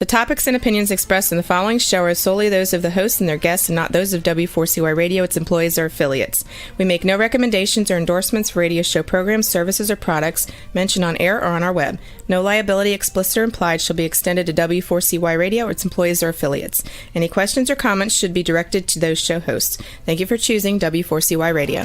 The topics and opinions expressed in the following show are solely those of the host and their guests and not those of W4CY Radio, its employees, or affiliates. We make no recommendations or endorsements for radio show programs, services, or products mentioned on air or on our web. No liability, explicit or implied, shall be extended to W4CY Radio or its employees or affiliates. Any questions or comments should be directed to those show hosts. Thank you for choosing W4CY Radio.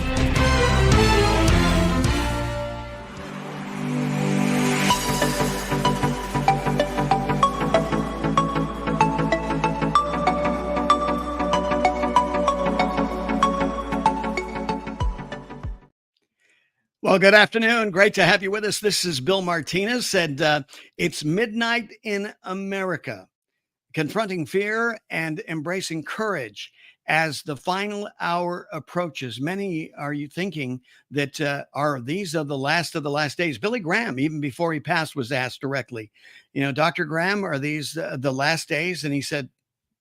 Well, good afternoon. Great to have you with us. This is Bill Martinez, and it's midnight in America, confronting fear and embracing courage as the final hour approaches. Many are you thinking that are these are the last of the last days? Billy Graham, even before he passed, was asked directly, Dr. Graham, are these the last days? And he said,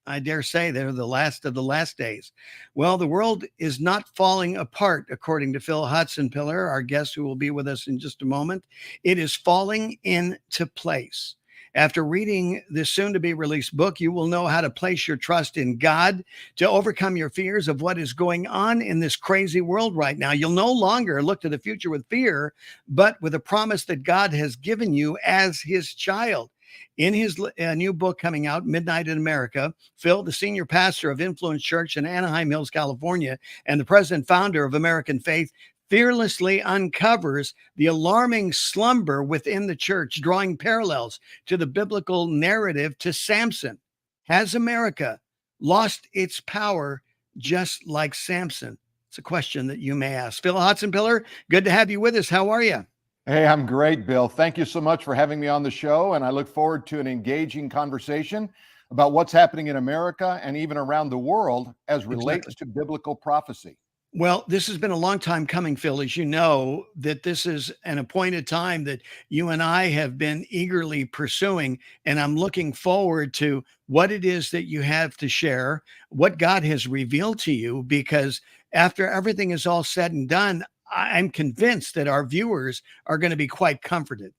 I dare say they're the last of the last days. Well, the world is not falling apart, according to Phil Hotsenpiller, our guest who will be with us in just a moment. It is falling into place. After reading this soon-to-be-released book, you will know how to place your trust in God to overcome your fears of what is going on in this crazy world right now. You'll no longer look to the future with fear, but with a promise that God has given you as his child. In his new book coming out, Midnight in America, Phil, the senior pastor of Influence Church in Anaheim Hills, California, and the president founder of American Faith, fearlessly uncovers the alarming slumber within the church, drawing parallels to the biblical narrative to Samson. Has America lost its power just like Samson? It's a question that you may ask. Phil Hotsenpiller, good to have you with us. How are you? Hey, I'm great, Bill. Thank you so much for having me on the show, and I look forward to an engaging conversation about what's happening in America and even around the world as relates to biblical prophecy. Well, this has been a long time coming, Phil, as you know, that this is an appointed time that you and I have been eagerly pursuing, and I'm looking forward to what it is that you have to share, what God has revealed to you, because after everything is all said and done, I'm convinced that our viewers are going to be quite comforted.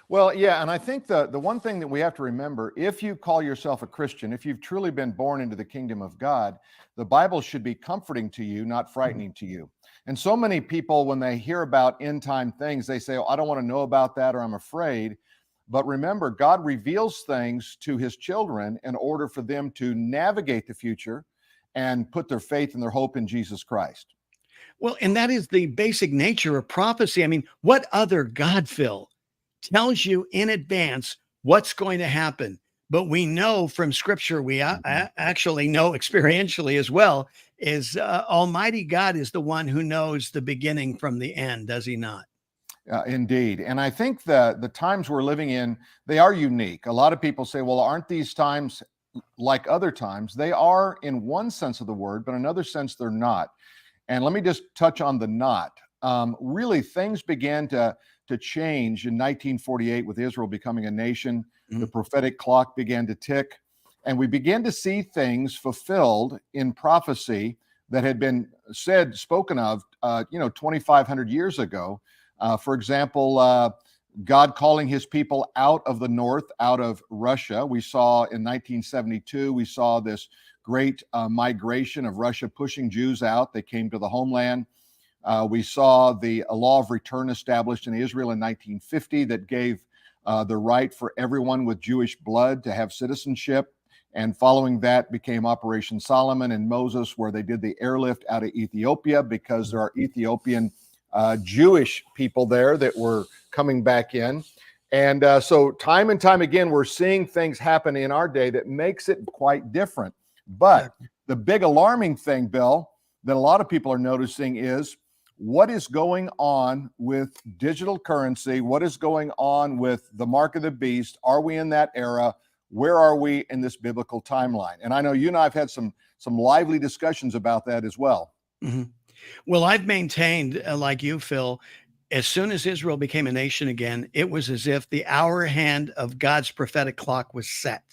Well, yeah, and I think the one thing that we have to remember, if you call yourself a Christian, if you've truly been born into the kingdom of God, the Bible should be comforting to you, not frightening to you. And so many people, when they hear about end time things, they say, oh, I don't want to know about that, or I'm afraid. But remember, God reveals things to his children in order for them to navigate the future and put their faith and their hope in Jesus Christ. Well, and that is the basic nature of prophecy. I mean, what other God, Phil, tells you in advance what's going to happen? But we know from Scripture, we actually know experientially as well, is Almighty God is the one who knows the beginning from the end, does he not? Indeed. And I think the times we're living in, they are unique. A lot of people say, well, aren't these times like other times? They are in one sense of the word, but in another sense, they're not. And let me just touch on the not. Really, things began to change in 1948 with Israel becoming a nation. Mm-hmm. The prophetic clock began to tick, and we began to see things fulfilled in prophecy that had been spoken of, 2,500 years ago. For example, God calling his people out of the north, out of Russia. We saw in 1972, we saw this great migration of Russia pushing Jews out. They came to the homeland. We saw the law of return established in Israel in 1950 that gave the right for everyone with Jewish blood to have citizenship. And following that became Operation Solomon and Moses, where they did the airlift out of Ethiopia because there are Ethiopian Jewish people there that were coming back in. And so time and time again, we're seeing things happen in our day that makes it quite different. But the big alarming thing, Bill, that a lot of people are noticing is what is going on with digital currency? What is going on with the mark of the beast? Are we in that era? Where are we in this biblical timeline? And I know you and I have had some lively discussions about that as well. Mm-hmm. Well, I've maintained, like you, Phil, as soon as Israel became a nation again, it was as if the hour hand of God's prophetic clock was set.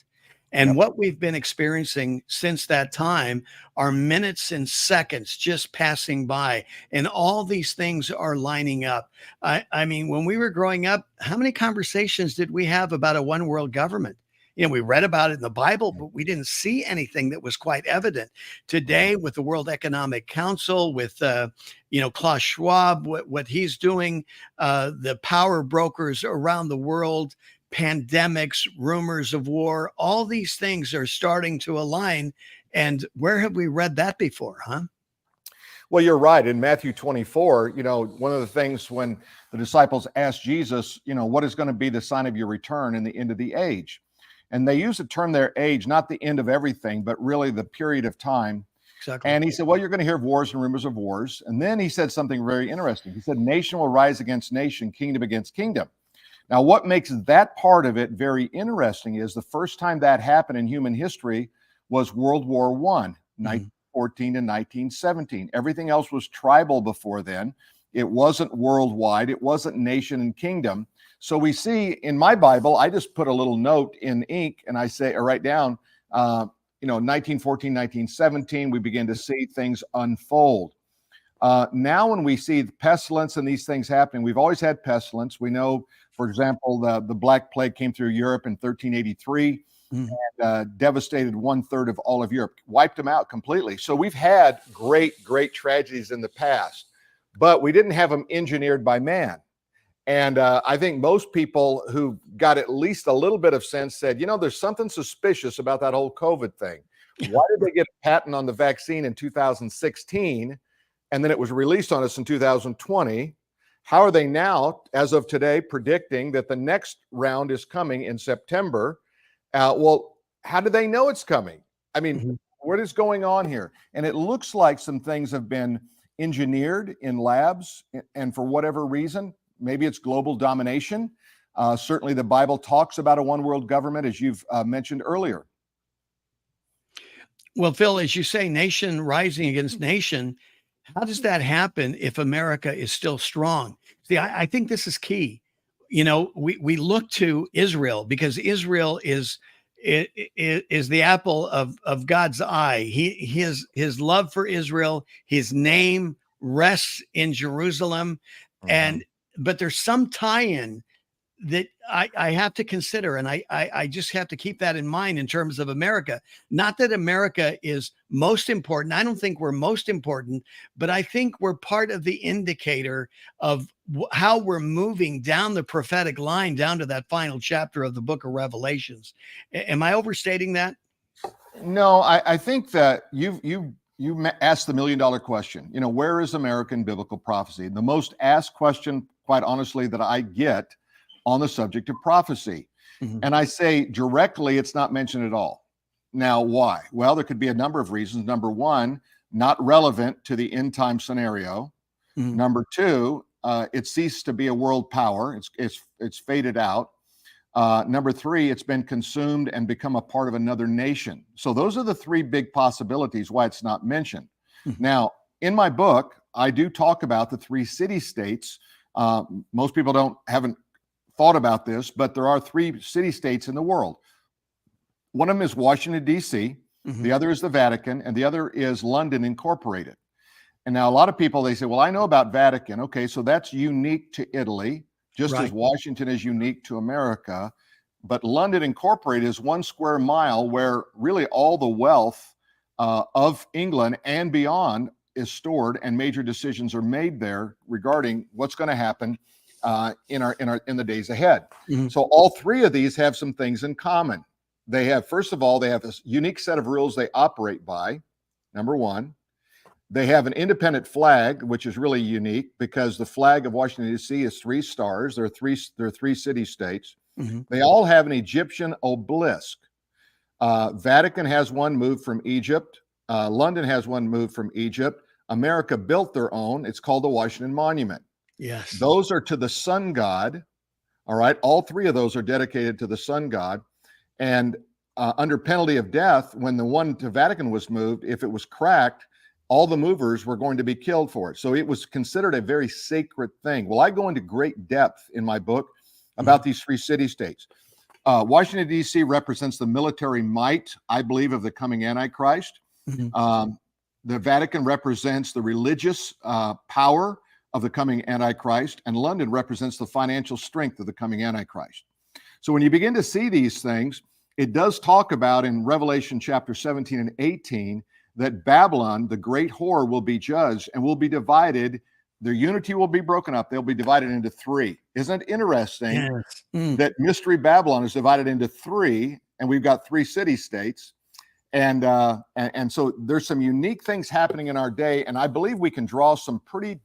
And what we've been experiencing since that time are minutes and seconds just passing by. And all these things are lining up. I mean, when we were growing up, how many conversations did we have about a one world government? we read about it in the Bible, but we didn't see anything that was quite evident. Today, with the World Economic Council, with Klaus Schwab, what he's doing, the power brokers around the world, pandemics, rumors of war, all these things are starting to align. And where have we read that before, huh? Well, you're right. In Matthew 24, one of the things when the disciples asked Jesus, what is going to be the sign of your return and the end of the age? And they use the term their age, not the end of everything, but really the period of time. Exactly. And he said, well, you're going to hear of wars and rumors of wars. And then he said something very interesting. He said, nation will rise against nation, kingdom against kingdom. Now, what makes that part of it very interesting is the first time that happened in human history was World War I, 1914 to 1917. Everything else was tribal before then. It wasn't worldwide. It wasn't nation and kingdom. So we see in my Bible, I just put a little note in ink and I say, or write down, 1914, 1917, we begin to see things unfold. Now, when we see the pestilence and these things happening, we've always had pestilence. We know, for example, the Black Plague came through Europe in 1383 and devastated 1/3 of all of Europe, wiped them out completely. So we've had great tragedies in the past, but we didn't have them engineered by man. And I think most people who got at least a little bit of sense said, there's something suspicious about that whole COVID thing. Why did they get a patent on the vaccine in 2016 and then it was released on us in 2020? How are they now, as of today, predicting that the next round is coming in September? Well, how do they know it's coming? I mean, what is going on here? And it looks like some things have been engineered in labs, and for whatever reason, maybe it's global domination. Certainly the Bible talks about a one world government, as you've mentioned earlier. Well, Phil, as you say, nation rising against nation, how does that happen if America is still strong? See, I think this is key. We look to Israel because Israel is the apple of God's eye. His love for Israel, his name rests in Jerusalem. But there's some tie-in that I have to consider. And I just have to keep that in mind in terms of America. Not that America is most important. I don't think we're most important, but I think we're part of the indicator of how we're moving down the prophetic line, down to that final chapter of the book of Revelations. Am I overstating that? No, I think that you asked the $1 million question. Where is American biblical prophecy? The most asked question, quite honestly, that I get on the subject of prophecy. And I say directly, it's not mentioned at all. Now, why? Well, there could be a number of reasons. Number one, not relevant to the end time scenario. Number two, it ceased to be a world power. It's faded out. Number three, it's been consumed and become a part of another nation. So those are the three big possibilities why it's not mentioned. Now, in my book, I do talk about the three city-states. Most people haven't thought about this, but there are three city-states in the world. One of them is Washington, D.C., the other is the Vatican, and the other is London Incorporated. And now a lot of people, they say, well, I know about Vatican. Okay, so that's unique to Italy, just as Washington is unique to America. But London Incorporated is 1 square mile where really all the wealth of England and beyond is stored, and major decisions are made there regarding what's going to happen in the days ahead. So all three of these have some things in common. They have, first of all, they have a unique set of rules they operate by. Number one, they have an independent flag, which is really unique because the flag of Washington, D.C. is 3 stars. There are three city-states. They all have an Egyptian obelisk. Vatican has one moved from Egypt. London has one moved from Egypt. America built their own. It's called the Washington Monument. Yes. Those are to the sun god. All right. All three of those are dedicated to the sun god. And under penalty of death, when the one to Vatican was moved, if it was cracked, all the movers were going to be killed for it. So it was considered a very sacred thing. Well, I go into great depth in my book about these three city-states. Washington, D.C. represents the military might, I believe, of the coming Antichrist. The Vatican represents the religious power of the coming Antichrist, and London represents the financial strength of the coming Antichrist. So when you begin to see these things, it does talk about in Revelation chapter 17 and 18 that Babylon, the great whore, will be judged and will be divided. Their unity will be broken up. They'll be divided into three. Isn't it interesting that Mystery Babylon is divided into three, and we've got three city-states? And so there's some unique things happening in our day, and I believe we can draw some pretty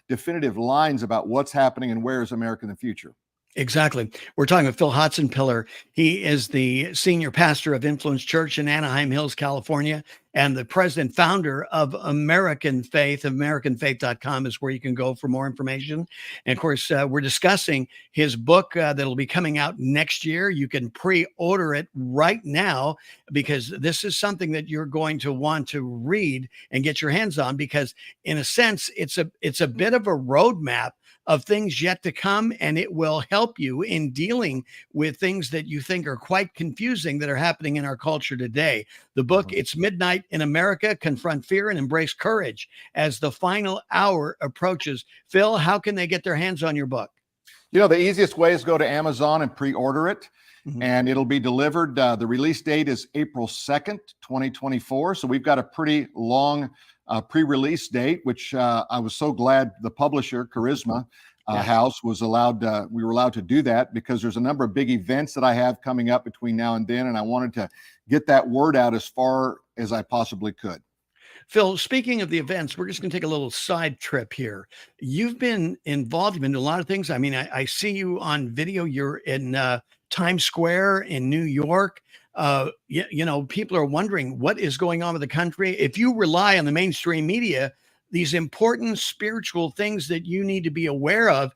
definitive lines about what's happening and where is America in the future. Exactly. We're talking with Phil Hotsenpiller. He is the senior pastor of Influence Church in Anaheim Hills, California, and the president founder of American Faith. AmericanFaith.com is where you can go for more information. And of course, we're discussing his book that'll be coming out next year. You can pre-order it right now because this is something that you're going to want to read and get your hands on, because in a sense, it's a bit of a roadmap of things yet to come, and it will help you in dealing with things that you think are quite confusing that are happening in our culture today. The book, It's Midnight in America, Confront Fear and Embrace Courage as the final hour approaches. Phil, how can they get their hands on your book? You know, the easiest way is go to Amazon and pre-order it, and it'll be delivered. The release date is April 2nd, 2024. So we've got a pretty long pre-release date, which I was so glad the publisher, Charisma House, was allowed. We were allowed to do that because there's a number of big events that I have coming up between now and then, and I wanted to get that word out as far as I possibly could. Phil, speaking of the events, we're just going to take a little side trip here. You've been involved in a lot of things. I mean, I see you on video. You're in Times Square in New York. You know, people are wondering what is going on with the country. If you rely on the mainstream media, these important spiritual things that you need to be aware of,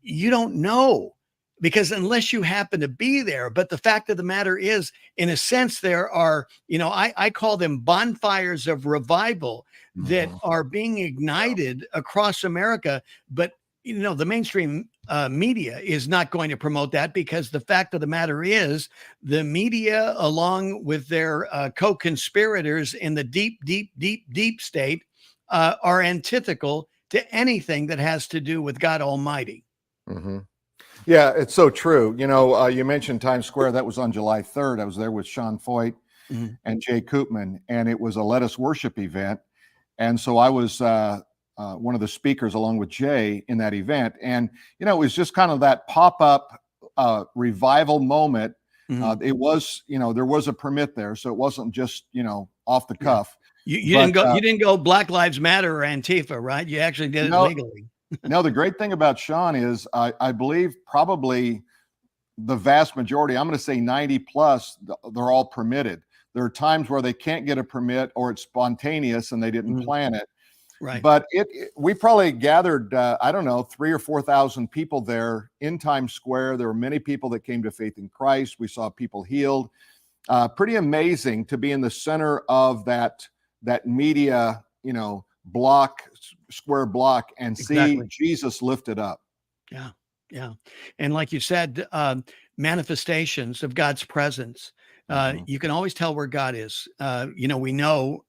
you don't know, because unless you happen to be there. But the fact of the matter is, in a sense, there are, you know, I call them bonfires of revival that are being ignited across America. But, you know, the mainstream media is not going to promote that, because the fact of the matter is the media, along with their co-conspirators in the deep state, are antithetical to anything that has to do with God Almighty. Yeah, it's so true. You know, you mentioned Times Square. That was on July 3rd. I was there with Sean Foyt and Jay Koopman, and it was a Let Us Worship event. And so I was one of the speakers along with Jay in that event. And, you know, it was just kind of that pop-up revival moment. It was, you know, there was a permit there. So it wasn't just, you know, off the cuff. You didn't go Black Lives Matter or Antifa, right? You actually did it legally. No, the great thing about Sean is I believe probably the vast majority, I'm going to say 90 plus, they're all permitted. There are times where they can't get a permit or it's spontaneous and they didn't plan it. Right. But we probably gathered, I don't know, 3,000 or 4,000 people there in Times Square. There were many people that came to faith in Christ. We saw people healed. Pretty amazing to be in the center of that media, you know, square block, and see Jesus lifted up. Yeah. And like you said, manifestations of God's presence. You can always tell where God is. You know, we know,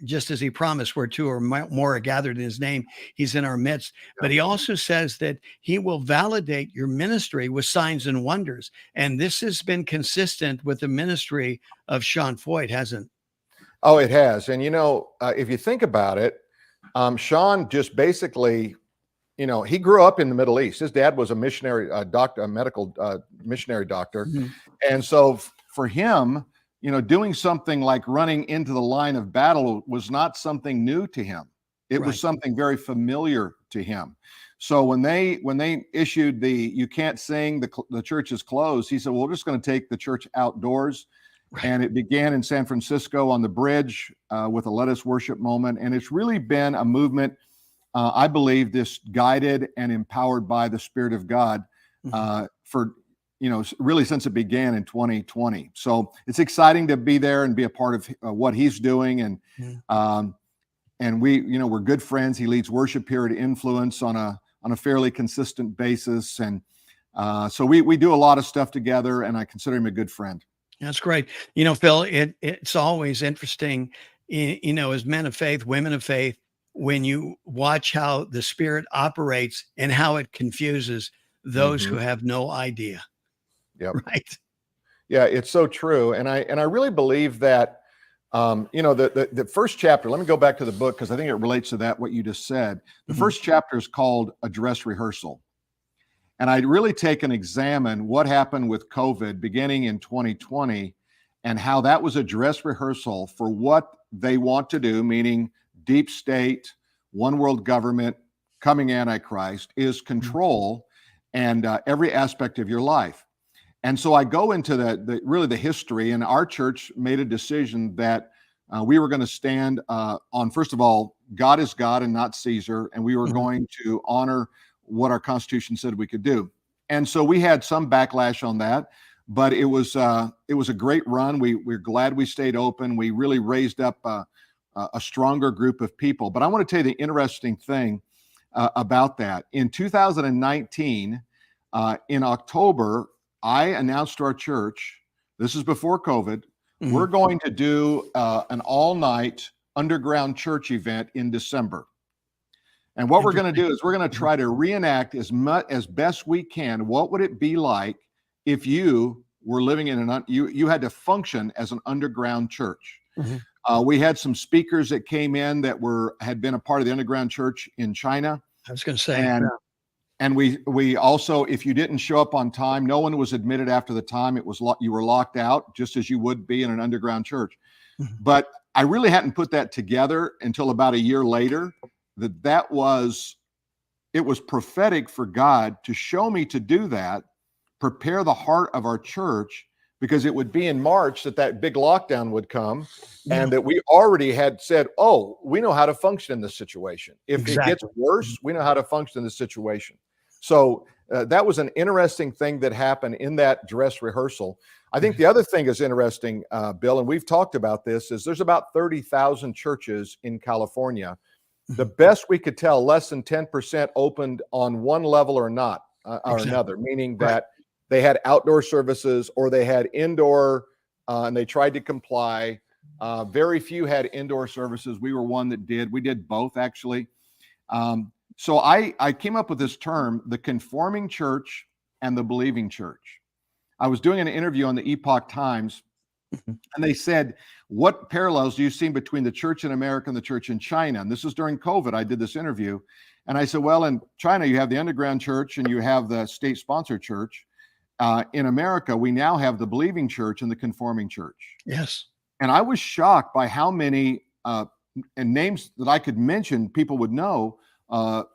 just as he promised, where two or more are gathered in his name, he's in our midst. But he also says that he will validate your ministry with signs and wonders. And this has been consistent with the ministry of Sean Foyt, hasn't it? Oh, it has. And, you know, if you think about it, Sean just basically, you know, he grew up in the Middle East. His dad was a missionary doctor, a medical missionary doctor. And so for him, you know, doing something like running into the line of battle was not something new to him. It was something very familiar to him. So when they issued the, you can't sing, the church is closed, he said, well, we're just going to take the church outdoors. And it began in San Francisco on the bridge with a Let Us Worship moment. And it's really been a movement, I believe, this guided and empowered by the Spirit of God for, you know, really since it began in 2020. So it's exciting to be there and be a part of what he's doing. And we, you know, we're good friends. He leads worship here at Influence on a fairly consistent basis. And so we do a lot of stuff together, and I consider him a good friend. That's great. You know, Phil, it's always interesting, you know, as men of faith, women of faith, when you watch how the Spirit operates and how it confuses those who have no idea. Yep. Right. Yeah, it's so true. And I really believe that, the first chapter, let me go back to the book because I think it relates to that, what you just said. The first chapter is called A Dress Rehearsal. And I'd really take and examine what happened with COVID beginning in 2020 and how that was a dress rehearsal for what they want to do, meaning deep state, one world government, coming Antichrist, is control and every aspect of your life. And so I go into the history, and our church made a decision that we were going to stand on, first of all, God is God and not Caesar, and we were going to honor what our Constitution said we could do. And so we had some backlash on that, but it was a great run. We're glad we stayed open. We really raised up a stronger group of people. But I want to tell you the interesting thing about that. In 2019, in October, I announced to our church, this is before COVID, we're going to do an all-night underground church event in December. And what we're going to do is we're going to try to reenact as best we can. What would it be like if you were living in you had to function as an underground church? We had some speakers that came in that had been a part of the underground church in China. I was going to say, and we also, if you didn't show up on time, no one was admitted after the time. It was you were locked out, just as you would be in an underground church. But I really hadn't put that together until about a year later. It was prophetic for God to show me to do that, prepare the heart of our church, because it would be in March that big lockdown would come, and that we already had said, oh, we know how to function in this situation. If it gets worse, we know how to function in this situation. So that was an interesting thing that happened in that dress rehearsal. I think the other thing is interesting, Bill, and we've talked about this, is there's about 30,000 churches in California. The best we could tell, less than 10% opened on one level or not, or another, meaning that they had outdoor services or they had indoor, and they tried to comply. Very few had indoor services. We were one that did. We did both, actually. So I came up with this term, the conforming church and the believing church. I was doing an interview on the Epoch Times, and they said, what parallels do you see between the church in America and the church in China? And this is during COVID. I did this interview. And I said, well, in China, you have the underground church and you have the state-sponsored church. In America, we now have the believing church and the conforming church. Yes. And I was shocked by how many and names that I could mention, people would know,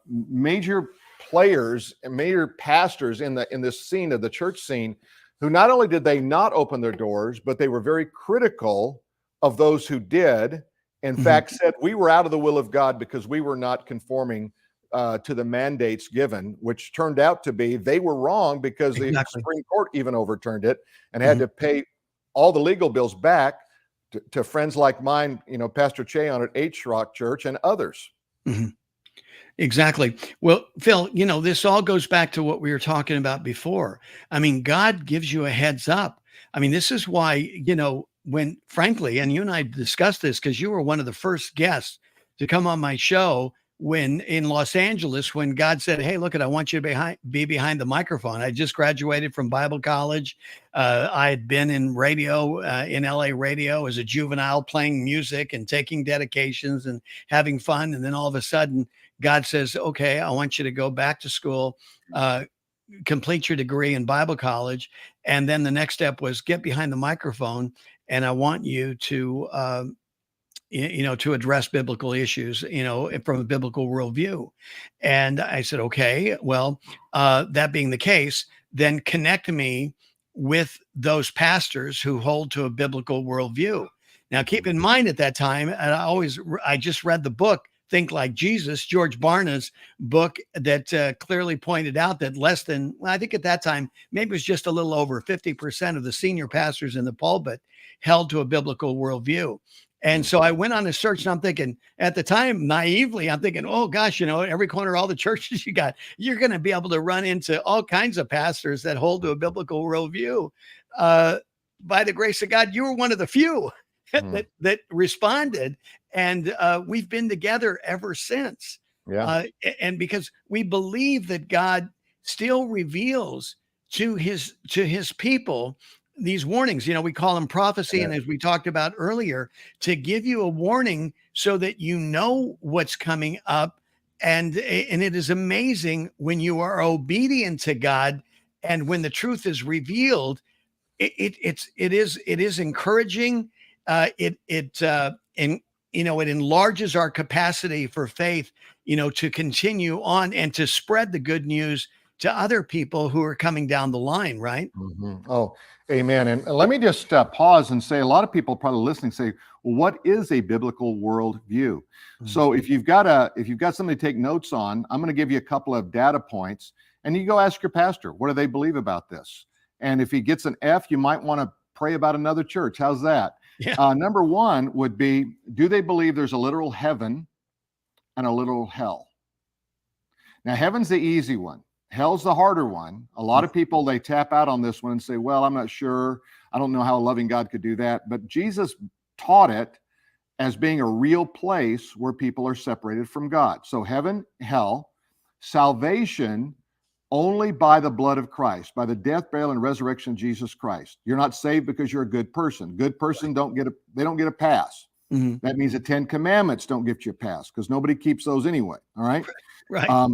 major players and major pastors in this scene of the church scene, who not only did they not open their doors, but they were very critical of those who did. In fact, said we were out of the will of God because we were not conforming to the mandates given, which turned out to be they were wrong, because the Supreme Court even overturned it and had to pay all the legal bills back to friends like mine, Pastor Cheon at H Rock Church and others. Exactly. Well, Phil, this all goes back to what we were talking about before. I mean, God gives you a heads up. I mean, this is why, when frankly, and you and I discussed this because you were one of the first guests to come on my show when in Los Angeles, when God said, hey, look, I want you to be behind the microphone. I just graduated from Bible college. I had been in radio, in LA radio as a juvenile, playing music and taking dedications and having fun. And then all of a sudden, God says, okay, I want you to go back to school, complete your degree in Bible college. And then the next step was get behind the microphone. And I want you to, to address biblical issues, from a biblical worldview. And I said, okay, well, that being the case, then connect me with those pastors who hold to a biblical worldview. Now, keep in mind at that time, and I just read the book, Think Like Jesus, George Barna's book, that clearly pointed out that I think at that time, maybe it was just a little over 50% of the senior pastors in the pulpit held to a biblical worldview. And so I went on a search, and I'm thinking at the time, naively, I'm thinking, oh gosh, every corner, all the churches you're going to be able to run into all kinds of pastors that hold to a biblical worldview. By the grace of God, you were one of the few that responded. And we've been together ever since. Yeah. And because we believe that God still reveals to his people these warnings. We call them prophecy, and as we talked about earlier, to give you a warning so that you know what's coming up. And it is amazing when you are obedient to God, and when the truth is revealed, it is encouraging. It enlarges our capacity for faith, to continue on and to spread the good news to other people who are coming down the line, right? Oh, amen. And let me just pause and say, a lot of people probably listening say, well, what is a biblical worldview? So if you've got something to take notes on, I'm going to give you a couple of data points, and you go ask your pastor, what do they believe about this? And if he gets an F, you might want to pray about another church. How's that? Yeah. Number one would be, do they believe there's a literal heaven and a literal hell? Now, heaven's the easy one. Hell's the harder one. A lot of people, they tap out on this one and say, well, I'm not sure. I don't know how a loving God could do that. But Jesus taught it as being a real place where people are separated from God. So heaven, hell, salvation only by the blood of Christ, by the death, burial, and resurrection of Jesus Christ. You're not saved because you're a good person. Good person don't get a pass. That means the 10 Commandments don't get you a pass, because nobody keeps those anyway. All right. Right.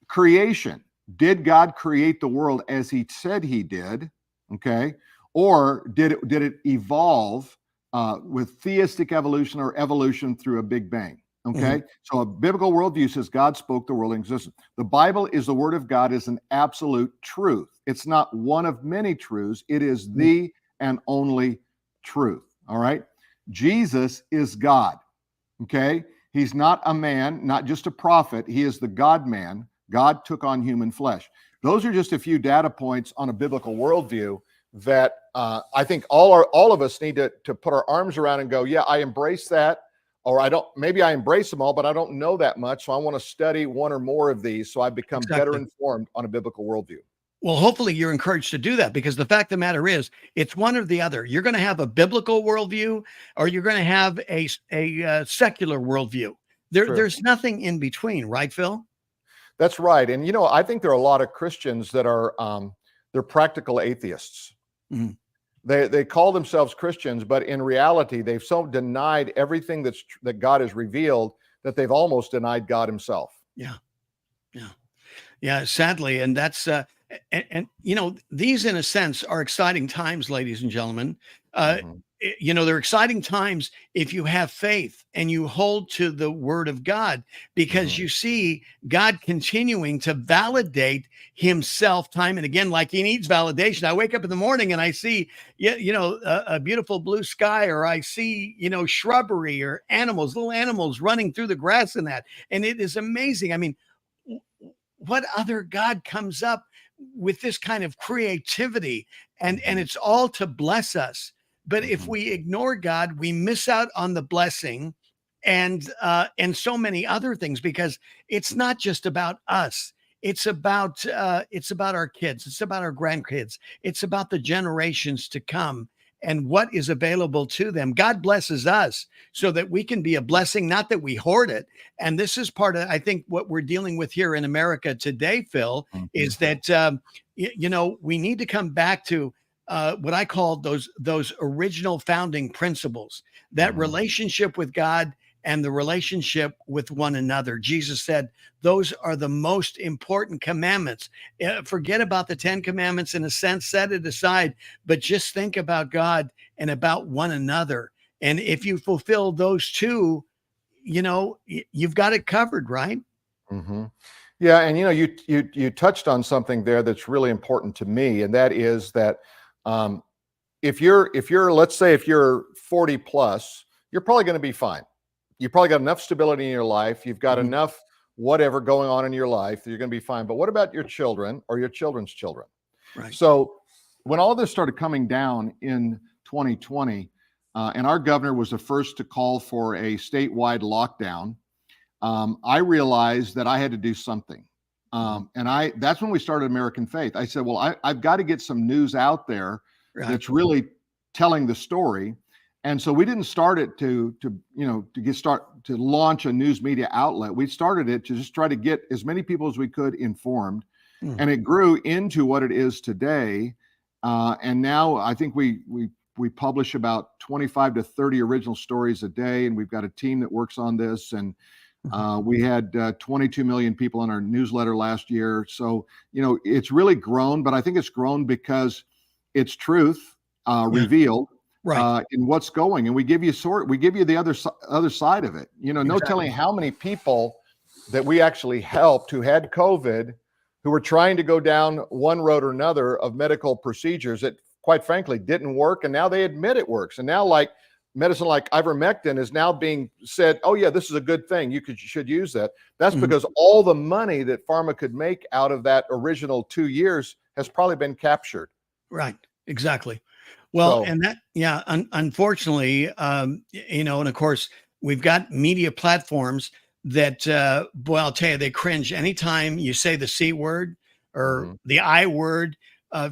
Creation. Did God create the world as he said he did? Okay. Or did it evolve with theistic evolution or evolution through a big bang? Okay. So a biblical worldview says God spoke the world into existence. The Bible is the word of God, is an absolute truth. It's not one of many truths. It is the and only truth. All right. Jesus is God. Okay. He's not a man, not just a prophet. He is the God man. God took on human flesh. Those are just a few data points on a biblical worldview that I think all of us need to put our arms around and go, yeah, I embrace that. Or maybe I embrace them all, but I don't know that much. So I want to study one or more of these so I become better informed on a biblical worldview. Well, hopefully you're encouraged to do that, because the fact of the matter is, it's one or the other. You're going to have a biblical worldview, or you're going to have a secular worldview. There's nothing in between, right, Phil? That's right. And, I think there are a lot of Christians that are, they're practical atheists. They call themselves Christians, but in reality, they've so denied everything that God has revealed that they've almost denied God himself. Yeah. Sadly. And that's, these in a sense are exciting times, ladies and gentlemen. They're exciting times if you have faith and you hold to the word of God, because you see God continuing to validate himself time and again, like he needs validation. I wake up in the morning and I see, a beautiful blue sky, or I see, shrubbery or little animals running through the grass and that. And it is amazing. I mean, what other God comes up with this kind of creativity? And it's all to bless us. But if we ignore God, we miss out on the blessing and so many other things, because it's not just about us. It's about our kids. It's about our grandkids. It's about the generations to come and what is available to them. God blesses us so that we can be a blessing, not that we hoard it. And this is part of, I think, what we're dealing with here in America today, Phil, is that, we need to come back to what I call those original founding principles, that relationship with God and the relationship with one another. Jesus said, those are the most important commandments. Forget about the 10 commandments in a sense, set it aside, but just think about God and about one another. And if you fulfill those two, you've got it covered, right? Yeah. And, you touched on something there that's really important to me. And that is that, if you're, let's say if you're 40 plus, you're probably going to be fine. You probably got enough stability in your life. You've got enough whatever going on in your life that you're going to be fine. But what about your children or your children's children? Right. So when all this started coming down in 2020, and our governor was the first to call for a statewide lockdown, I realized that I had to do something. And that's when we started American Faith. I said, well, I've got to get some news out there that's really telling the story. And so we didn't start it to launch a news media outlet. We started it to just try to get as many people as we could informed. And it grew into what it is today. And now I think we publish about 25 to 30 original stories a day, and we've got a team that works on this. And we had 22 million people on our newsletter last year. So, it's really grown, but I think it's grown because it's truth revealed in what's going. And we give you the other side of it. No telling how many people that we actually helped who had COVID, who were trying to go down one road or another of medical procedures that quite frankly didn't work. And now they admit it works. And now medicine like ivermectin is now being said, oh yeah, this is a good thing. You should use that. That's because all the money that pharma could make out of that original 2 years has probably been captured. Right. Exactly. Well, and that, unfortunately, and of course we've got media platforms that, I'll tell you, they cringe anytime you say the C word or the I word.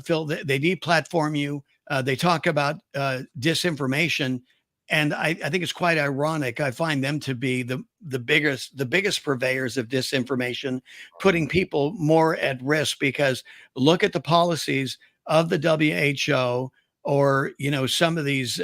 Phil, they deplatform you. They talk about disinformation, and I think it's quite ironic. I find them to be the biggest purveyors of disinformation, putting people more at risk, because look at the policies of the WHO, or some of these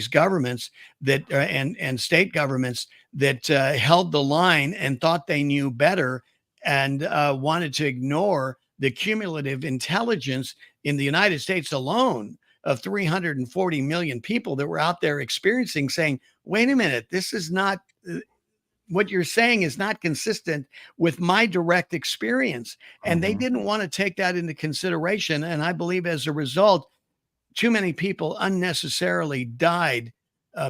governments that and state governments that held the line and thought they knew better, and wanted to ignore the cumulative intelligence in the United States alone of 340 million people that were out there experiencing, saying, wait a minute, this is not, what you're saying is not consistent with my direct experience. And they didn't want to take that into consideration. And I believe as a result, too many people unnecessarily died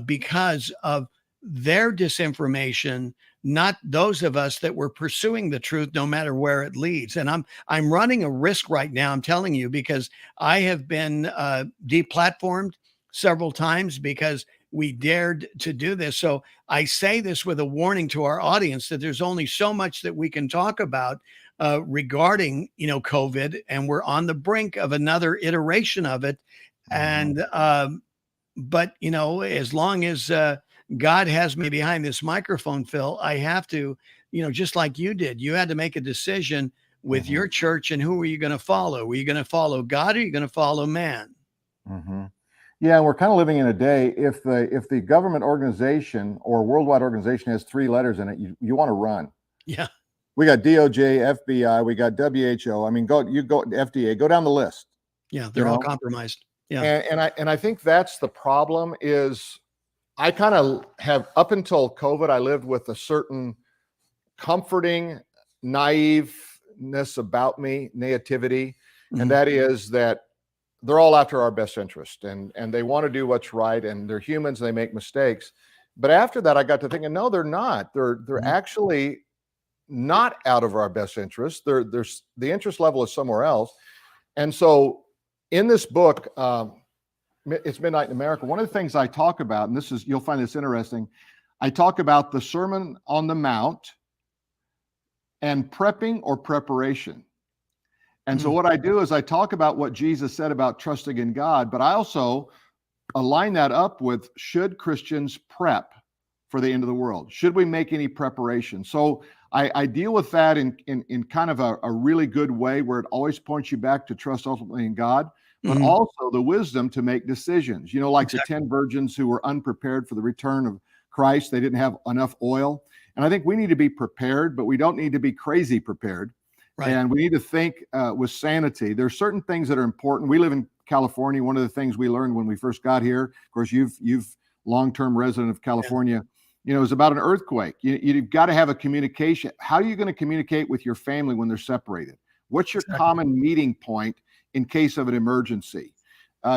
because of their disinformation, not those of us that were pursuing the truth, no matter where it leads. And I'm running a risk right now, I'm telling you, because I have been deplatformed several times because we dared to do this. So I say this with a warning to our audience that there's only so much that we can talk about regarding, COVID, and we're on the brink of another iteration of it. And, but, as long as God has me behind this microphone, Phil, I have to, just like you did, you had to make a decision with your church, and who are you going to follow? Are you going to follow God, or are you going to follow man? Yeah, we're kind of living in a day, if the government organization or worldwide organization has 3 letters in it, you want to run. Yeah. We got DOJ, FBI, we got WHO. I mean, go FDA, go down the list. Yeah, they're all compromised. Yeah. And I think that's the problem. Is I kind of have, up until COVID, I lived with a certain comforting naiveness about me, naivety, and that is that they're all after our best interest, and they want to do what's right, and they're humans, and they make mistakes. But after that, I got to thinking, no, they're not. They're actually not out of our best interest. The interest level is somewhere else. And so in this book, It's Midnight in America, one of the things I talk about, and you'll find this interesting, I talk about the Sermon on the Mount and prepping or preparation. And so what I do is I talk about what Jesus said about trusting in God, but I also align that up with, should Christians prep for the end of the world? Should we make any preparation? So I deal with that in kind of a really good way, where it always points you back to trust ultimately in God, but also the wisdom to make decisions. Like the 10 virgins who were unprepared for the return of Christ. They didn't have enough oil. And I think we need to be prepared, but we don't need to be crazy prepared. Right. And we need to think with sanity. There are certain things that are important. We live in California. One of the things we learned when we first got here, of course, you've long-term resident of California, is about an earthquake. You've got to have a communication. How are you going to communicate with your family when they're separated? What's your common meeting point in case of an emergency?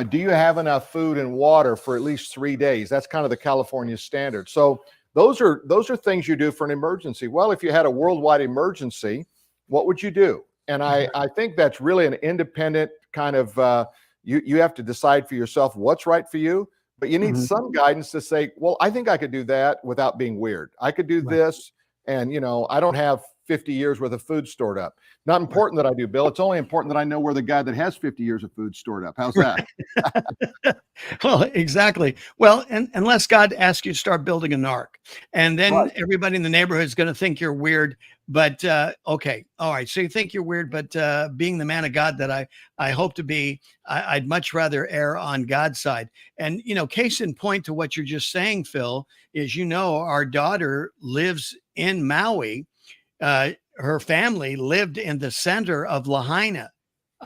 Do you have enough food and water for at least 3 days? That's kind of the California standard. So those are things you do for an emergency. Well, if you had a worldwide emergency, what would you do? And I think that's really an independent kind of, you have to decide for yourself what's right for you, but you need some guidance to say, well, I think I could do that without being weird. I could do this, and I don't have 50 years worth of food stored up. Not important that I do, Bill. It's only important that I know where the guy that has 50 years of food stored up. How's that? Well, exactly. Well, and unless God asks you to start building an ark, and then Right. everybody in the neighborhood is going to think you're weird. But okay, all right. So you think you're weird, but being the man of God that I hope to be, I'd much rather err on God's side. And case in point to what you're just saying, Phil, is our daughter lives in Maui. Her family lived in the center of Lahaina.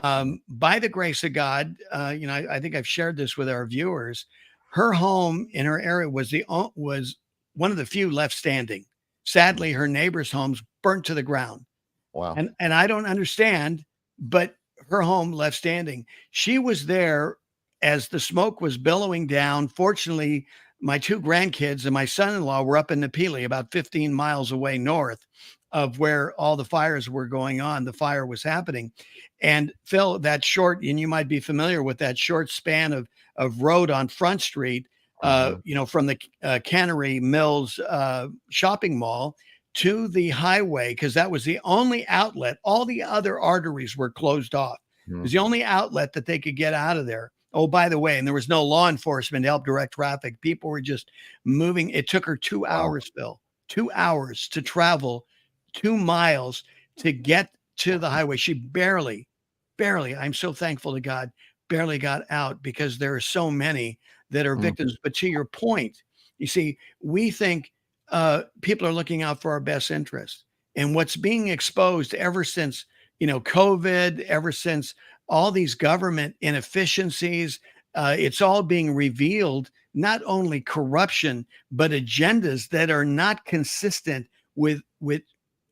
By the grace of God, I think I've shared this with our viewers. Her home in her area was one of the few left standing. Sadly, her neighbors' homes burnt to the ground. Wow. And I don't understand, but her home left standing. She was there as the smoke was billowing down. Fortunately, my two grandkids and my son-in-law were up in Napili, about 15 miles away north of where all the fires were going on. The fire was happening. And Phil, that short, and you might be familiar with that short span of road on Front Street, from the Cannery Mills shopping mall to the highway, because that was the only outlet. All the other arteries were closed off. It was the only outlet that they could get out of there. Oh, by the way, and there was no law enforcement to help direct traffic. People were just moving. It took her 2 hours, Phil, 2 hours to travel 2 miles to get to the highway. She barely, I'm so thankful to God, barely got out, because there are so many that are victims. But to your point, you see, we think people are looking out for our best interest. And what's being exposed ever since, COVID, ever since all these government inefficiencies, it's all being revealed, not only corruption, but agendas that are not consistent with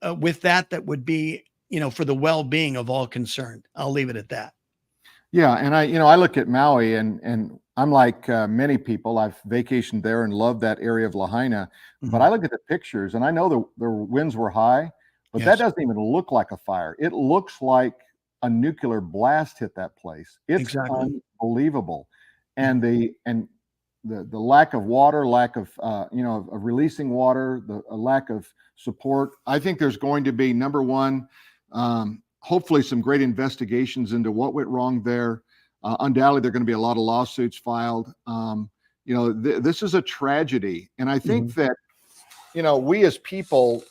that would be, for the well-being of all concerned. I'll leave it at that. Yeah, and I look at Maui, and I'm like many people. I've vacationed there and loved that area of Lahaina. But I look at the pictures, and I know the winds were high, but that doesn't even look like a fire. It looks like a nuclear blast hit that place. It's unbelievable, and the lack of water, lack of of releasing water, the lack of support. I think there's going to be, number one, hopefully some great investigations into what went wrong there. Undoubtedly, there are going to be a lot of lawsuits filed. This is a tragedy, and I think that we as people,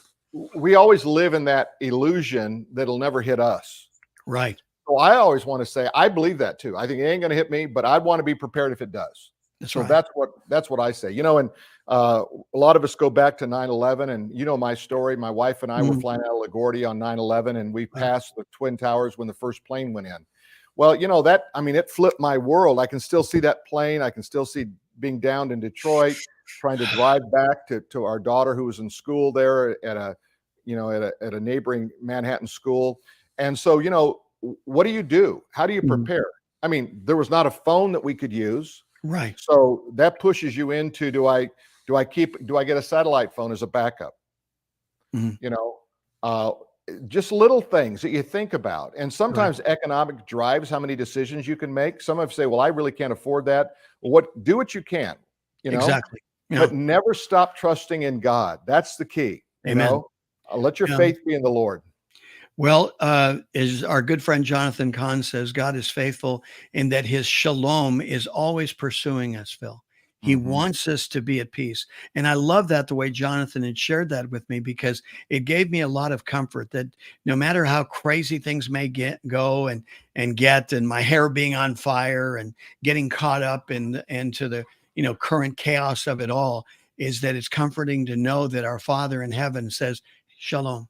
we always live in that illusion that it'll never hit us. Right. So I always want to say, I believe that too. I think it ain't going to hit me, but I'd want to be prepared if it does. That's so right. That's what I say. And a lot of us go back to 9/11, and my story. My wife and I were flying out of LaGuardia on 9/11, and we passed the Twin Towers when the first plane went in. Well, it flipped my world. I can still see that plane. I can still see being downed in Detroit, trying to drive back to our daughter who was in school there at a neighboring Manhattan school. And so, what do you do? How do you prepare? I mean, there was not a phone that we could use. Right. So that pushes you into, do I get a satellite phone as a backup? Just little things that you think about. And sometimes economic drives how many decisions you can make. Some of you say, well, I really can't afford that. Well, do what you can, Exactly. Yeah. But never stop trusting in God. That's the key. Amen. Let your faith be in the Lord. Well, as our good friend Jonathan Kahn says, God is faithful in that his shalom is always pursuing us, Phil. He wants us to be at peace. And I love that, the way Jonathan had shared that with me, because it gave me a lot of comfort that no matter how crazy things may go and my hair being on fire and getting caught up into the current chaos of it all, is that it's comforting to know that our Father in heaven says, shalom,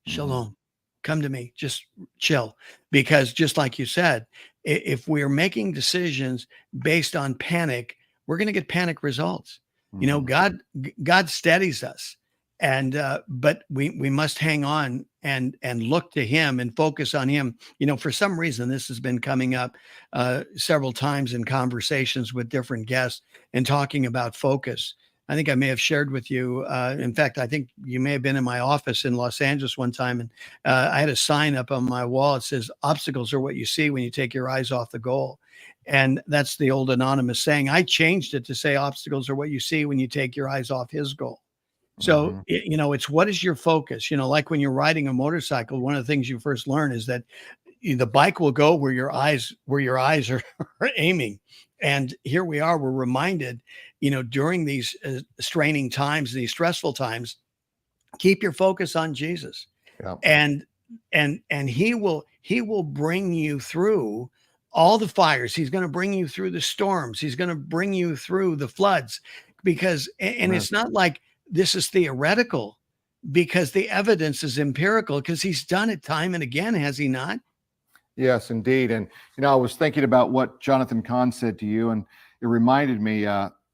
shalom. Come to me, just chill. Because just like you said, if we're making decisions based on panic, we're going to get panic results. God steadies us, but we must hang on and look to him and focus on him. For some reason, this has been coming up several times in conversations with different guests and talking about focus. I think I may have shared with you. In fact, I think you may have been in my office in Los Angeles one time, and I had a sign up on my wall. It says, obstacles are what you see when you take your eyes off the goal. And that's the old anonymous saying. I changed it to say, obstacles are what you see when you take your eyes off his goal. So, Mhm. it's what is your focus? Like when you're riding a motorcycle, one of the things you first learn is that the bike will go where your eyes are, are aiming. And here we are, we're reminded, during these straining times, these stressful times, keep your focus on Jesus, Yeah. and he will bring you through all the fires. He's going to bring you through the storms. He's going to bring you through the floods, because and Amen. it's not like this is theoretical, because the evidence is empirical, because he's done it time and again, has he not? Yes, indeed. And I was thinking about what Jonathan Kahn said to you, and it reminded me.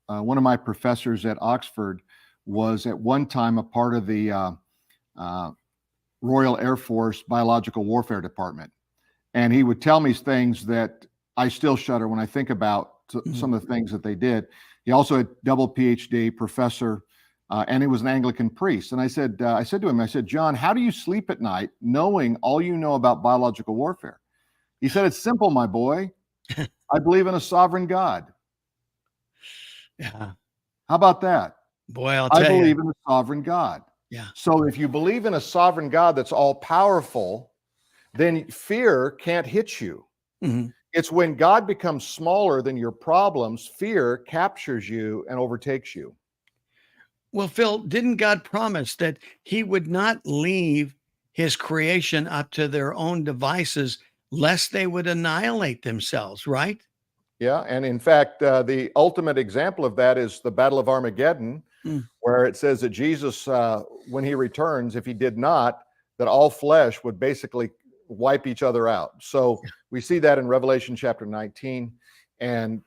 One of my professors at Oxford was at one time a part of the uh, Royal Air Force Biological Warfare Department, and he would tell me things that I still shudder when I think about some of the things that they did. He also had double PhD, professor, and he was an Anglican priest. And I said to him, I said, John, how do you sleep at night knowing all you know about biological warfare? He said, it's simple, my boy. I believe in a sovereign God. Yeah, How about that? boy, I'll I tell you. believe in a sovereign God. Yeah. So if you believe in a sovereign God that's all powerful, then fear can't hit you. Mhm. It's when God becomes smaller than your problems, fear captures you and overtakes you. Well, Phil, didn't God promise that he would not leave his creation up to their own devices, lest they would annihilate themselves, right? Yeah. And in fact, the ultimate example of that is the Battle of Armageddon, Mm. where it says that Jesus, when he returns, if he did not, that all flesh would basically wipe each other out. So we see that in Revelation chapter 19. And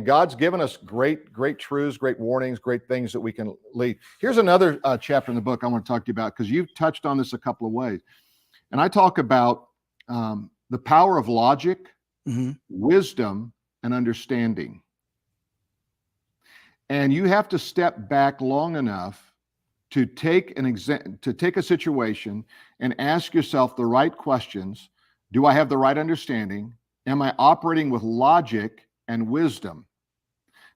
God's given us great truths, great warnings, great things that we can lead. Here's another chapter in the book I want to talk to you about, because you've touched on this a couple of ways. And I talk about the power of logic, Mhm. wisdom, and understanding. And you have to step back long enough to take a situation and ask yourself the right questions. Do I have the right understanding? Am I operating with logic and wisdom?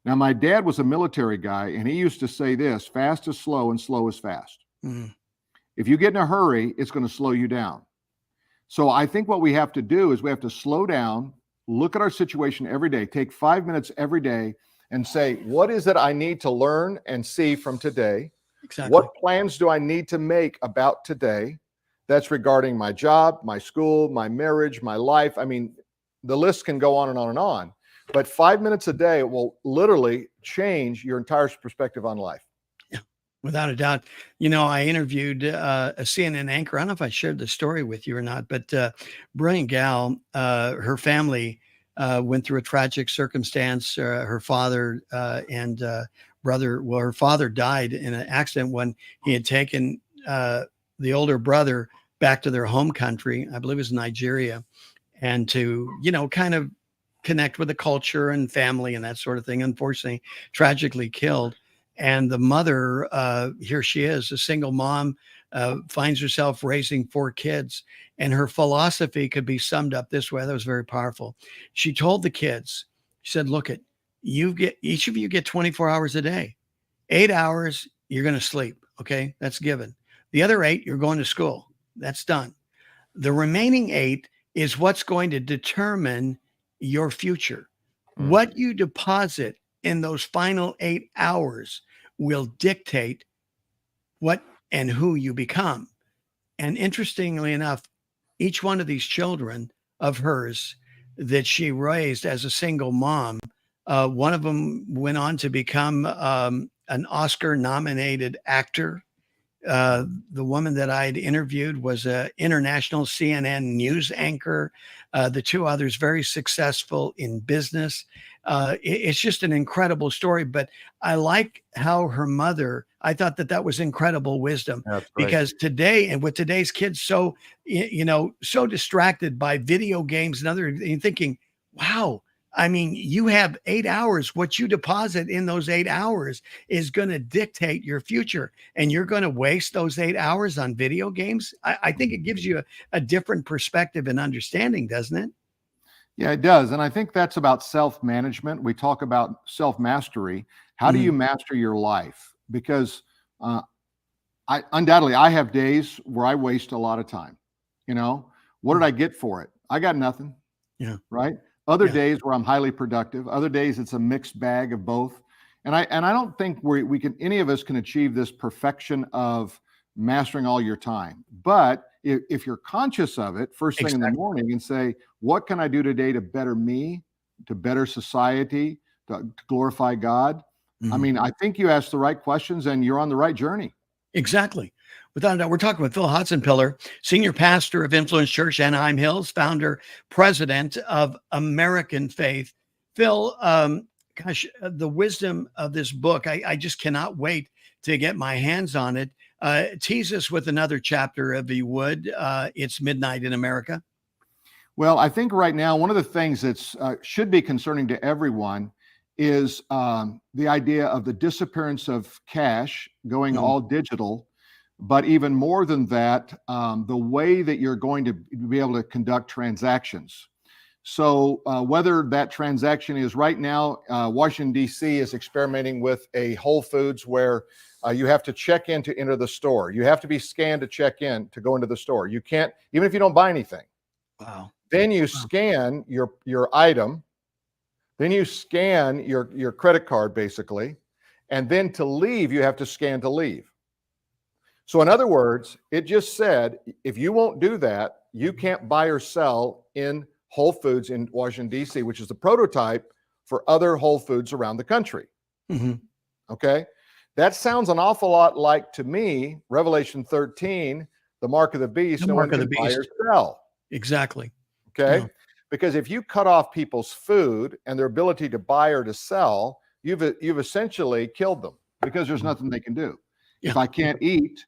Now, my dad was a military guy, and he used to say this: fast is slow and slow is fast. Mhm. If you get in a hurry, it's going to slow you down. So I think what we have to do is we have to slow down, look at our situation every day, take 5 minutes every day and say, what is it I need to learn and see from today? Exactly. What plans do I need to make about today? That's regarding my job, my school, my marriage, my life. I mean, the list can go on and on and on. But 5 minutes a day will literally change your entire perspective on life. Yeah, without a doubt. I interviewed a CNN anchor. I don't know if I shared the story with you or not, but brilliant gal. Her family went through a tragic circumstance. Her father and brother, well, her father died in an accident when he had taken the older brother back to their home country. I believe it was Nigeria, and to, kind of connect with the culture and family and that sort of thing. Unfortunately, tragically killed. And the mother, here she is, a single mom, finds herself raising 4 kids. And her philosophy could be summed up this way. That was very powerful. She told the kids, she said, look, each of you get 24 hours a day. 8 hours, you're going to sleep. Okay. That's given. The other 8, you're going to school. That's done. The remaining 8 is what's going to determine your future. Mm. What you deposit in those final 8 hours will dictate what and who you become. And interestingly enough, each one of these children of hers that she raised as a single mom, one of them went on to become an Oscar nominated actor. The woman that I had interviewed was an international CNN news anchor. The 2 others very successful in business. It's just an incredible story. But I like how her mother, I thought that was incredible wisdom. That's great. Because today, and with today's kids so, so distracted by video games and other, and thinking, wow, I mean, you have 8 hours. What you deposit in those 8 hours is going to dictate your future. And you're going to waste those 8 hours on video games. I think it gives you a different perspective and understanding, doesn't it? Yeah, it does. And I think that's about self-management. We talk about self-mastery. How do you master your life? Because Undoubtedly, I have days where I waste a lot of time. What did I get for it? I got nothing. Yeah. Right. Other Yeah. days where I'm highly productive. Other days it's a mixed bag of both. And I don't think we can, any of us can achieve this perfection of mastering all your time. But if you're conscious of it first thing in the morning and say, what can I do today to better me, to better society, to glorify God? I mean, I think you asked the right questions and you're on the right journey. Exactly. Without a doubt. We're talking with Phil Hotsenpiller, senior pastor of Influence Church, Anaheim Hills, founder, president of American Faith. Phil, the wisdom of this book, I just cannot wait to get my hands on it. Tease us with another chapter, if you would. It's Midnight in America. Well, I think right now, one of the things that's should be concerning to everyone is the idea of the disappearance of cash going all digital, but even more than that, the way that you're going to be able to conduct transactions. So whether that transaction is right now, Washington, D.C. is experimenting with a Whole Foods where you have to check in to enter the store. You have to be scanned to check in to go into the store. You can't, even if you don't buy anything. Wow. Then you scan your item. Then you scan your credit card, basically. And then to leave, you have to scan to leave. So in other words, it just said, if you won't do that, you can't buy or sell in Whole Foods in Washington, D.C., which is the prototype for other Whole Foods around the country. Okay? That sounds an awful lot like, to me, Revelation 13, the mark of the beast, no one can buy or sell. Exactly. Okay? Yeah. Because if you cut off people's food and their ability to buy or to sell, you've essentially killed them because there's nothing they can do. Yeah. If I can't eat,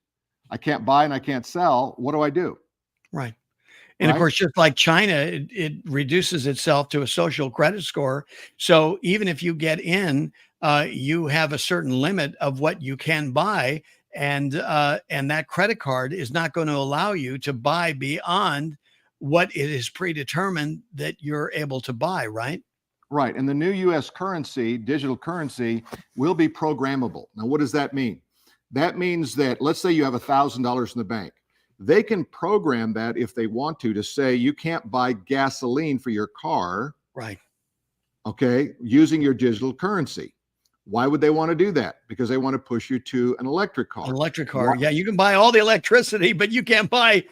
I can't buy, and I can't sell, what do I do? Right. And of course, just like China, it reduces itself to a social credit score. So even if you get in, you have a certain limit of what you can buy. And that credit card is not going to allow you to buy beyond what it is predetermined that you're able to buy, right? Right. And the new U.S. currency, digital currency, will be programmable. Now, what does that mean? That means that, let's say you have $1,000 in the bank. They can program that if they want to say you can't buy gasoline for your car. Right. Okay. Using your digital currency. Why would they want to do that? Because they want to push you to an electric car. Electric car. Yeah. You can buy all the electricity, but you can't buy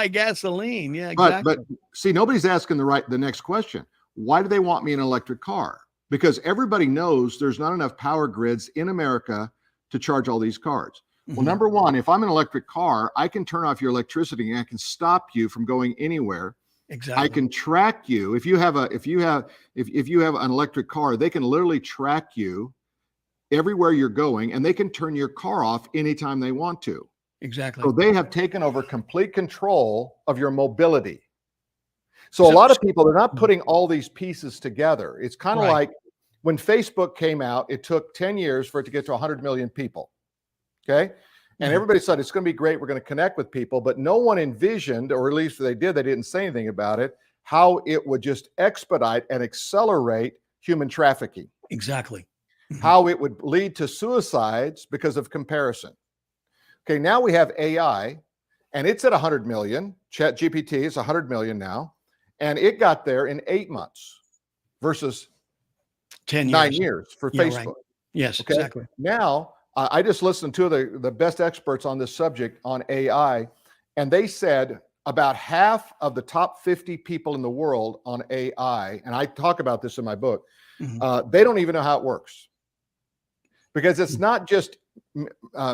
gasoline. Yeah, exactly. But see, nobody's asking the next question. Why do they want me in an electric car? Because everybody knows there's not enough power grids in America to charge all these cars. Well, number one, if I'm in an electric car, I can turn off your electricity and I can stop you from going anywhere. Exactly. I can track you. If you have an electric car, they can literally track you everywhere you're going, and they can turn your car off anytime they want to. Exactly. So they have taken over complete control of your mobility. So a lot of people, they're not putting all these pieces together. It's kind of like when Facebook came out, it took 10 years for it to get to 100 million people. Okay. And everybody said, it's going to be great. We're going to connect with people. But no one envisioned, or at least they did, they didn't say anything about it, how it would just expedite and accelerate human trafficking. Exactly. How it would lead to suicides because of comparison. Okay. Now we have AI, and it's at 100 million. ChatGPT is 100 million now. And it got there in 8 months versus 9 years for Facebook. Right. Yes, okay? Exactly. Now, I just listened to the best experts on this subject on AI, and they said about half of the top 50 people in the world on AI, and I talk about this in my book, they don't even know how it works. Because it's not just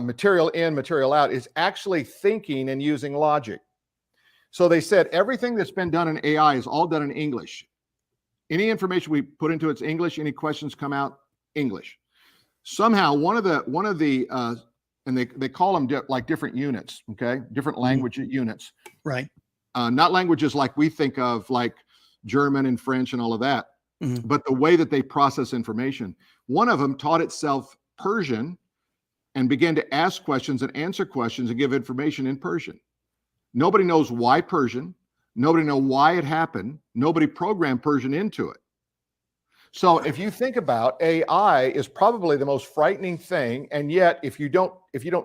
material in, material out, it's actually thinking and using logic. So they said everything that's been done in AI is all done in English. Any information we put into it's English, any questions come out, English. Somehow one of the and they call them like different units, okay? Different language units. Right. Not languages like we think of, like German and French and all of that, but the way that they process information. One of them taught itself Persian and began to ask questions and answer questions and give information in Persian. Nobody knows why Persian. Nobody knows why it happened. Nobody programmed Persian into it. So if you think about AI is probably the most frightening thing, and yet if you don't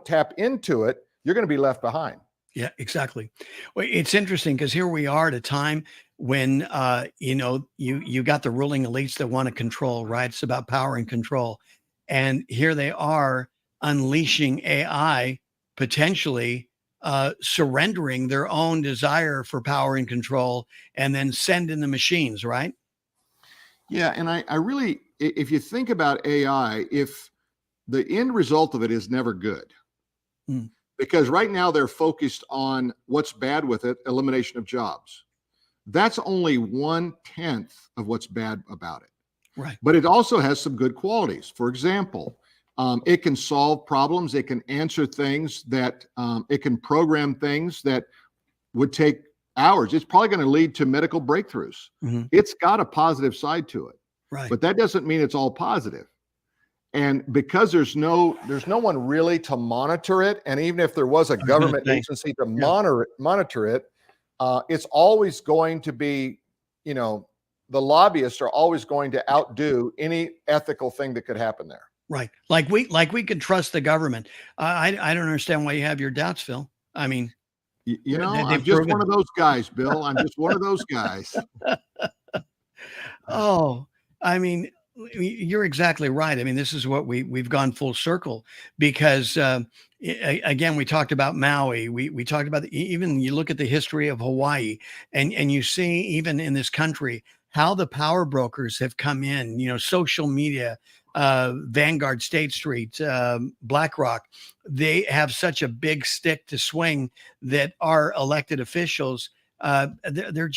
tap into it, you're going to be left behind. Yeah, exactly. Well, it's interesting because here we are at a time when you got the ruling elites that want to control, right? It's about power and control. And here they are unleashing AI, potentially surrendering their own desire for power and control, and then sending the machines, right? Yeah, and I really, if you think about AI, if the end result of it is never good, Mm. because right now they're focused on what's bad with it, elimination of jobs. That's only 1/10 of what's bad about it. Right. But it also has some good qualities. For example, it can solve problems. It can answer things that it can program things that would take hours. It's probably going to lead to medical breakthroughs. Mm-hmm. It's got a positive side to it, Right. but that doesn't mean it's all positive. And because there's no one really to monitor it, and even if there was a government agency to monitor it, it's always going to be, the lobbyists are always going to outdo any ethical thing that could happen there. Right. Like we could trust the government. I don't understand why you have your doubts, Phil. I mean, I'm just one of those guys, Bill. I'm just one of those guys. Oh, I mean, you're exactly right. I mean, this is what we've gone full circle because again, we talked about Maui. We talked about even you look at the history of Hawaii, and you see even in this country how the power brokers have come in. Social media, Vanguard, State Street, BlackRock. They have such a big stick to swing that our elected officials they're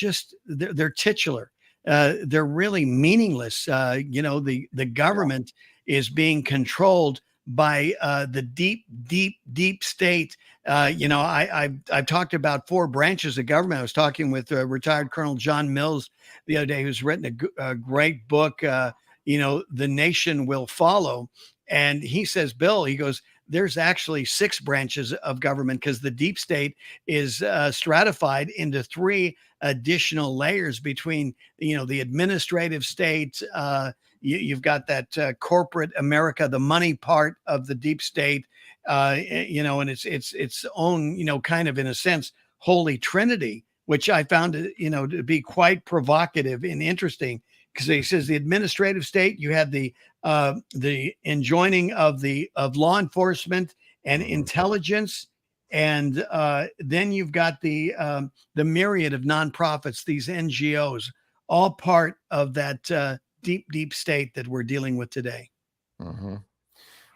titular. They're really meaningless. The government is being controlled by the deep state. I've talked about 4 branches of government. I was talking with retired Colonel John Mills the other day, who's written a great book, The Nation Will Follow. And he says, Bill, he goes, there's actually 6 branches of government because the deep state is stratified into 3 additional layers between, the administrative state. You've got that corporate America, the money part of the deep state, and it's own, kind of in a sense, holy trinity, which I found, to be quite provocative and interesting. Because he says the administrative state, you have the enjoining of law enforcement and intelligence, and then you've got the myriad of nonprofits, these NGOs, all part of that deep state that we're dealing with today. Mm-hmm.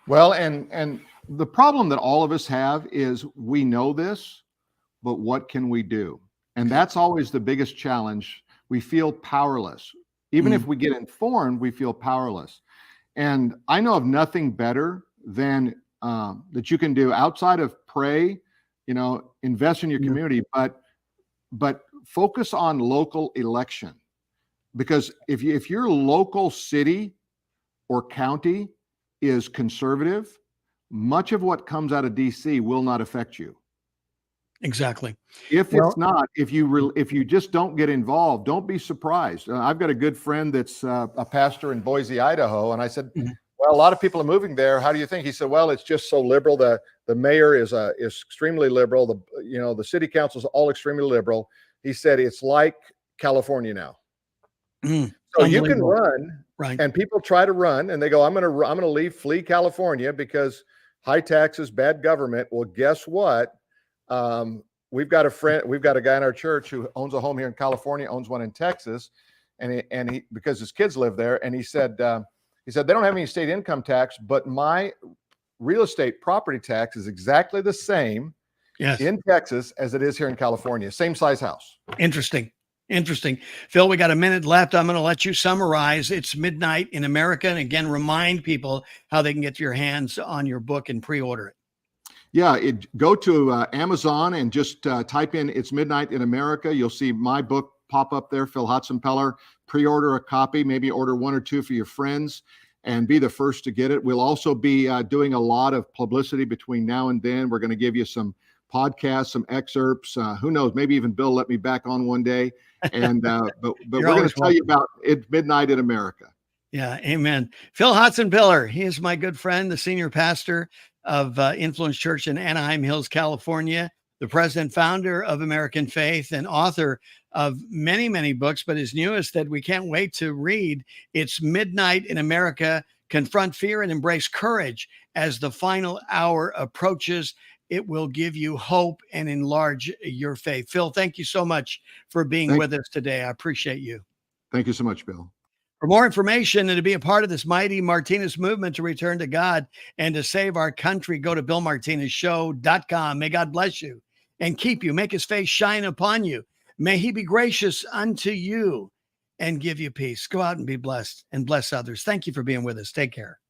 Well, and the problem that all of us have is we know this, but what can we do? And that's always the biggest challenge. We feel powerless. Even if we get informed, we feel powerless. And I know of nothing better than that you can do outside of pray, invest in your community, but focus on local election. Because if your local city or county is conservative, much of what comes out of DC will not affect you. Exactly. If you just don't get involved, don't be surprised. I've got a good friend that's a pastor in Boise, Idaho, and I said, well, a lot of people are moving there. How do you think? He said, well, it's just so liberal. The mayor is extremely liberal. The city council is all extremely liberal. He said it's like California now. So you can run, right? And people try to run, and they go, I'm going to flee California because high taxes, bad government. Well, guess what? We've got a guy in our church who owns a home here in California, owns one in Texas, and he because his kids live there, and he said they don't have any state income tax, but my real estate property tax is exactly the same in Texas as it is here in California. Same size house. Interesting. Phil, we got a minute left. I'm going to let you summarize. It's midnight in America, and again, remind people how they can get your hands on your book and pre-order it. Yeah, go to Amazon and just type in It's Midnight in America. You'll see my book pop up there, Phil Hotsenpiller. Pre-order a copy, maybe order 1 or 2 for your friends and be the first to get it. We'll also be doing a lot of publicity between now and then. We're going to give you some podcasts, some excerpts. Who knows, maybe even Bill let me back on one day. And but we're going to tell you about It's Midnight in America. Yeah, amen. Phil Hotsenpiller, he is my good friend, the senior pastor of Influence Church in Anaheim Hills, California, the president founder of American Faith, and author of many, many books, but his newest that we can't wait to read, it's Midnight in America, Confront Fear and Embrace Courage as the final hour approaches. It will give you hope and enlarge your faith. Phil, thank you so much for being with us today. I appreciate you. Thank you so much, Bill. For more information and to be a part of this mighty Martinez movement to return to God and to save our country, go to BillMartinezShow.com. May God bless you and keep you. Make his face shine upon you. May he be gracious unto you and give you peace. Go out and be blessed and bless others. Thank you for being with us. Take care.